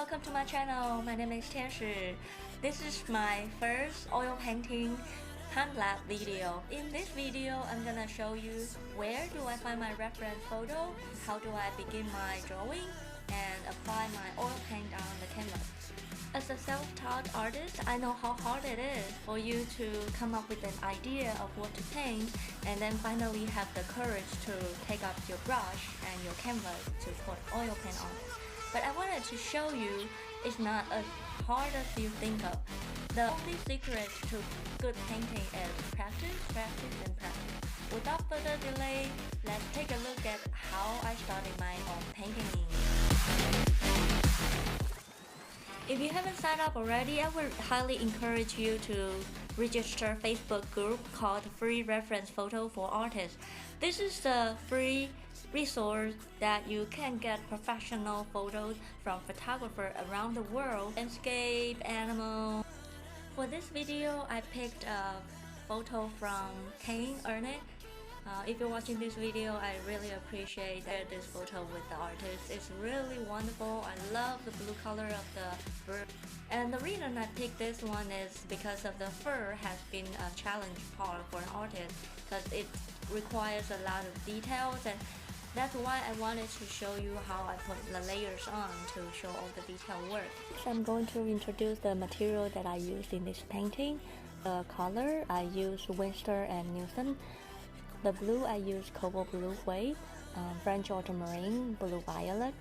welcome to my channel. My name is Tianshi. This is my first oil painting time lapse video. In this video, I'm gonna show you where do I find my reference photo, how do I begin my drawing, and apply my oil paint on the canvas. As a self-taught artist, I know how hard it is for you to come up with an idea of what to paint and then finally have the courage to take up your brush and your canvas to put oil paint on it. But I wanted to show you it's not as hard as you think of. The only secret to good painting is practice, practice, and practice. Without further delay, let's take a look at how I started my own painting. If you haven't signed up already, I would highly encourage you to register a Facebook group called Free Reference Photo for Artists. This is a free resource that you can get professional photos from photographers around the world, landscape, animal. For this video, I picked a photo from Kaye Earney. If you're watching this video, I really appreciate this photo with the artist. It's really wonderful. I love the blue color of the bird. And the reason I picked this one is because of the fur has been a challenge part for an artist because it requires a lot of details, and that's why I wanted to show you how I put the layers on to show all the detail work. So I'm going to introduce the material that I used in this painting. The color, I use Winston and Newton. The blue, I use cobalt blue wave, French ultramarine, blue violet.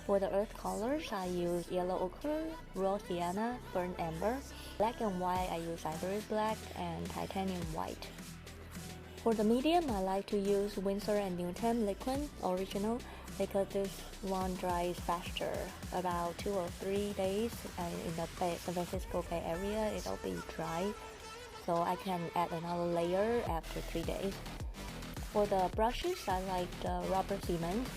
For the earth colors, I use yellow ochre, raw sienna, burnt amber. Black and white, I use ivory black and titanium white. For the medium, I like to use Winston and Newton liquid original because this one dries faster. About 2 or 3 days in the San Francisco Bay Area, it'll be dry, so I can add another layer after 3 days. For the brushes, I like the rubber cement.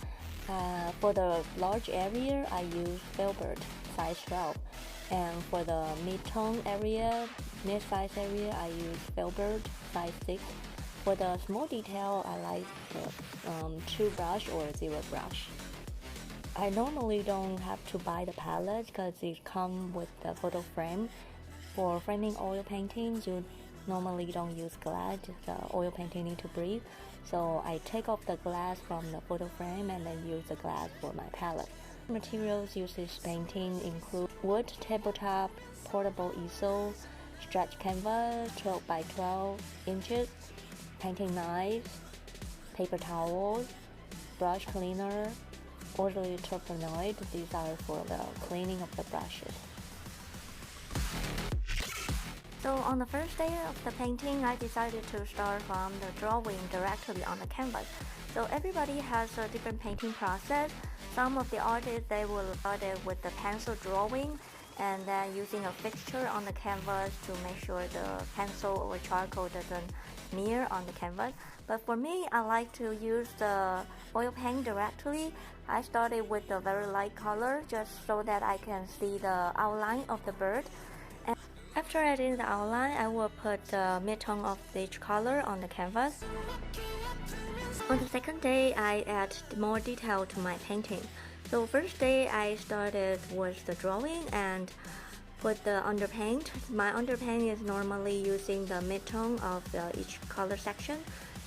For the large area, I use Velvet size 12. And for the mid-tone area, mid-size area, I use Velvet size 6. For the small detail, I like the 2 brush or 0 brush. I normally don't have to buy the palette because it comes with the photo frame. For framing oil paintings, you normally don't use glass. The oil painting need to breathe. So I take off the glass from the photo frame and then use the glass for my palette. Materials used in painting include wood tabletop, portable easel, stretch canvas 12 by 12 inches, painting knives, paper towels, brush cleaner, orderly turpenoid. These are for the cleaning of the brushes. So on the first day of the painting, I decided to start from the drawing directly on the canvas. So everybody has a different painting process. Some of the artists, they will start it with the pencil drawing and then using a fixture on the canvas to make sure the pencil or charcoal doesn't smear on the canvas. But for me, I like to use the oil paint directly. I started with a very light color just so that I can see the outline of the bird. And after I did the outline, I will put the mid-tone of each color on the canvas. On the second day, I add more detail to my painting. So first day, I started with the drawing and put the underpaint. My underpaint is normally using the mid-tone of each color section.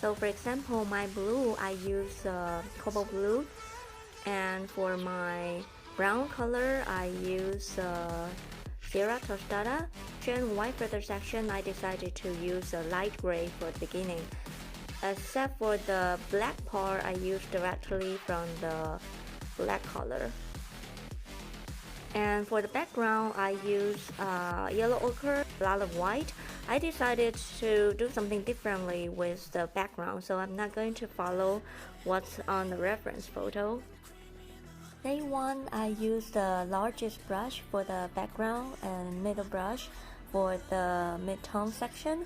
So for example, my blue, I use cobalt blue. And for my brown color, I use Sierra Tostada. In white feather section, I decided to use a light gray for the beginning. Except for the black part, I use directly from the black color. And for the background, I use yellow ochre, a lot of white. I decided to do something differently with the background, so I'm not going to follow what's on the reference photo. Day 1, I used the largest brush for the background and middle brush for the mid-tone section.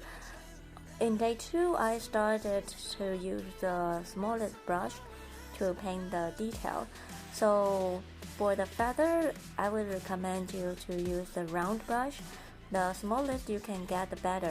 In day 2, I started to use the smallest brush to paint the detail. So for the feather, I would recommend you to use the round brush. The smallest you can get, the better.